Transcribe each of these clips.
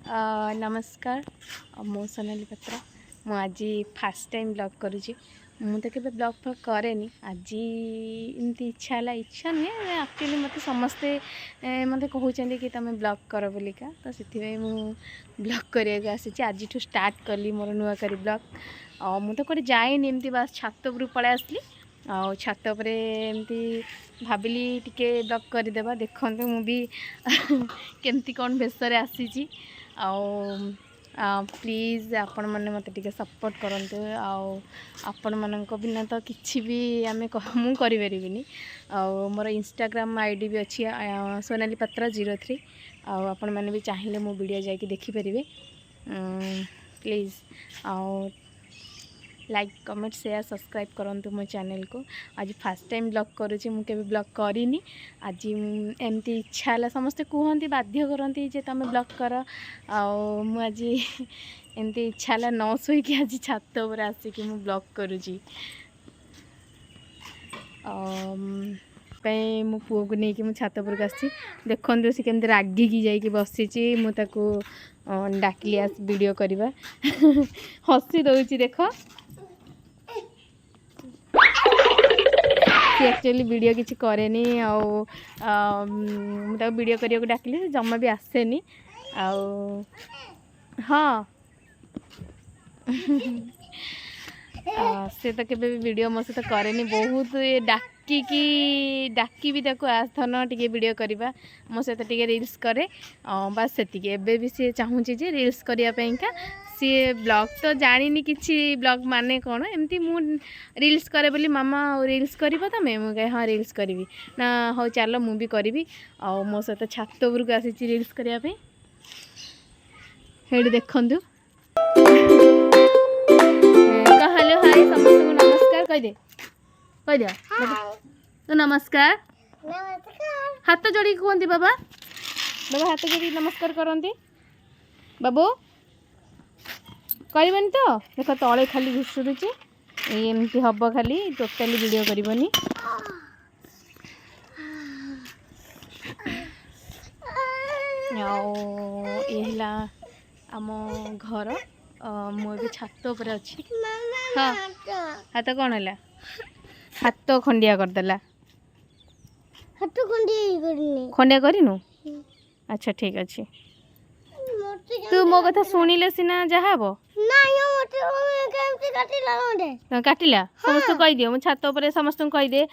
नमस्कार मु सोनाली पात्र मु आज फास्ट टाइम ब्लॉग करुँची मु तो केबे ब्लॉग फ्लॉग करेनी आज एमती इच्छा नुहे एक्चुअली मत समस्ते मत कहते कि तुम ब्लॉग कर बोलिका तो से मु ब्लॉग करने आसी आज स्टार्ट कली मोर नुआ करी ब्लॉग मु तो कौटे जाएनि एमती बास छात उपरू पड़े आसली आ छात पर एमती भाविली टिके ब्लॉग करदेबा देखते मु भी केमती कौन बेसरे आसी प्लीज आपण मैंने मत टिके सपोर्ट करंतु आपण मानक बिना तो किसी भी आम मु करें मोर इंस्टाग्राम आईडी भी अच्छी सोनाली पात्र 03 आपण मैंने भी चाहिए मो वीडियो जाकि देखिपारे please like comment share subscribe करंतु मो चैनल को आज फास्ट टाइम ब्लॉग करुँची मुझे ब्लॉग करिनी आज एमती इच्छा है समस्ते कहते बाध्य करती जे तुम ब्लॉग कर आज एमती इच्छा है न शोक आज छात पर आसिक मु ब्लॉग करुँची मो पुओ को लेकिन मु छात पर आसी देखते सी केमती रागिकी जाकि बसी मुझे डाकिली आस वीडियो करवा हसी दौची देख एक्चुअली वीडियो किसी कैनि मुझे वीडियो करने को डाकिली जमा भी आसेनी हाँ से तो केबे भी वीडियो मो सहित कैनि बहुत डाकी भी आसन टे वीडियो करवा मो सहित टे रील्स करे बस से एबे भी सी चाहूँगी जे रील्स करने का सी ब्लॉग तो जानी किसी ब्लॉग माने कौन एमती मु रील्स करे बोली मामा रील्स करबो तमे मु कहे हाँ रील्स करी ना हो चलो मु भी करी मो सहित छात उपरको आसी रील्स करने हेडी देखंतु हेलो हाय समस्त को नमस्कार कह दे तो नमस्कार हाथ जोड़ी कहते बाबा बाबा हाथ जोड़ी नमस्कार करती बाबू करबनी तो देख तले खाली घुसुरुची एमती हम खाली टोटाली वीडियो करबनी ये आम घर मुझे छात पर अच्छी हाँ हाथ कौन है हाथ खंडिया करदेला खंडिया करनु अच्छा ठीक अच्छे तू मो कथा शुणिले सिना जहा हम काटिला समस्त कह दियो मो छात पर समस्त कहीदे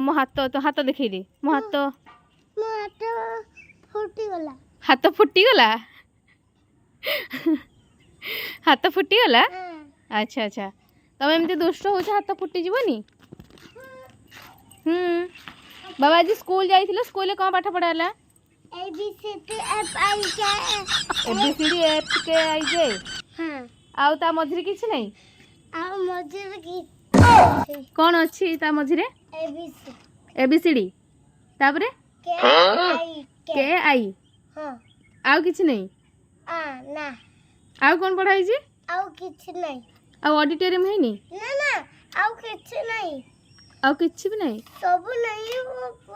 मो हाथ तो हाथ देखई दे मो हाथ फुटीगला हाथ फुटीगला अच्छा अच्छा तुम एमती दुष्ट हो हाथ फुटी जीवनी बाबा आज स्कूल जाइथिलो स्कूल कौन पाठ पढ़ाला ABCD F K I J आउ ता मझिरे किछि नै आउ मझिरे कोन अछि ता मझिरे ABCD तापरे K I हां आउ किछि नै ना आउ कोन पढ़ाई छी आउ किछि नै आउ ऑडिटोरियम है नी ना ना आउ किछि नै आउ किछि भी नै सब नै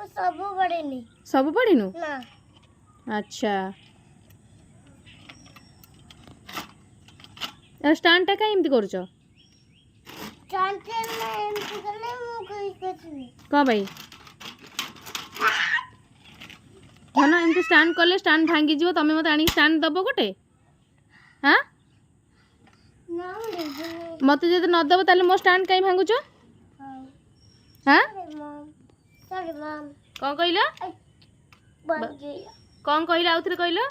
सब पढ़ेनी सब पढ़िनु ना अच्छा स्टैंड टा एमती कर कौन भाई धन एमती स्टैंड कले स्टैंड भांगी जीव तमें मत आनी स्टैंड दब गोटे हाँ मत जो नदब ताले मो स्टैंड कहीं भांगुच हाँ कौन कहला कौन कहला आउ थे कहला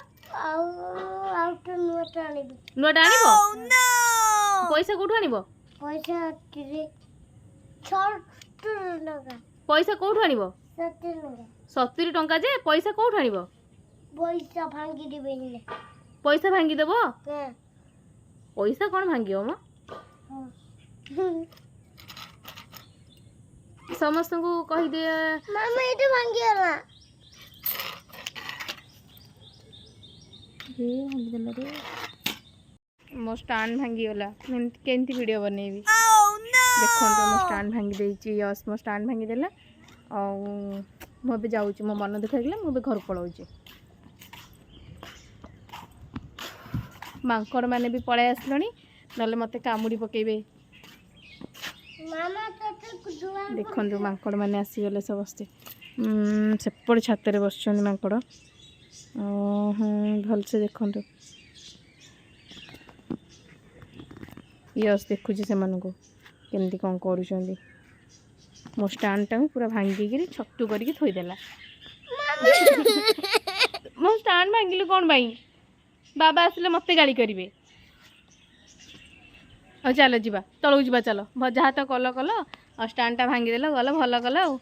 नुआटा आनिबो पैसा कोठु आनिबो पैसा कोठु आनिबो 70 टंका जे पैसा कोठु आनिबो पैसा भांगी देबे पैसा भांगी देबो पैसा कौन भांगियो म समस्त को कहि दे मामा एटे भांगियाला मो स्टैंड भांगीगला केमती वीडियो बनैबी देखो मो स्टैंड भांगी देछि यस मो स्टैंड भांगी देला मुझे जाऊँ मो मन दुख गला मुझे घर पलाऊँ ମାଙ୍କଡ଼ ମାନେ ବି ପଳାଇ ଆସିଲେଣି, ନହେଲେ ମୋତେ କାମୁଡ଼ି ପକେଇବେ। ଦେଖନ୍ତୁ ମାଙ୍କଡ଼ ମାନେ ଆସିଗଲେ ସମସ୍ତେ। ସେପଟେ ଛାତରେ ବସିଛନ୍ତି ମାଙ୍କଡ଼। ଭଲସେ ଦେଖନ୍ତୁ। ୟସ୍ ଦେଖୁଛି ସେମାନଙ୍କୁ କେମିତି କ'ଣ କରୁଛନ୍ତି। ମୋ ଷ୍ଟାଣ୍ଡଟାକୁ ପୁରା ଭାଙ୍ଗିକିରି ଛତୁ କରିକି ଥୋଇଦେଲା। ମୋ ଷ୍ଟାଣ୍ଡ ଭାଙ୍ଗିଲୁ କ'ଣ ପାଇଁ? ବାବା ଆସିଲେ ମୋତେ ଗାଳି କରିବେ। ଆଉ ଚାଲ ଯିବା, ତଳକୁ ଯିବା ଚାଲ। ଯାହା ତ କଲ ଆଉ ଷ୍ଟାଣ୍ଡଟା ଭାଙ୍ଗିଦେଲ, ଗଲ ଭଲ କଲ ଆଉ।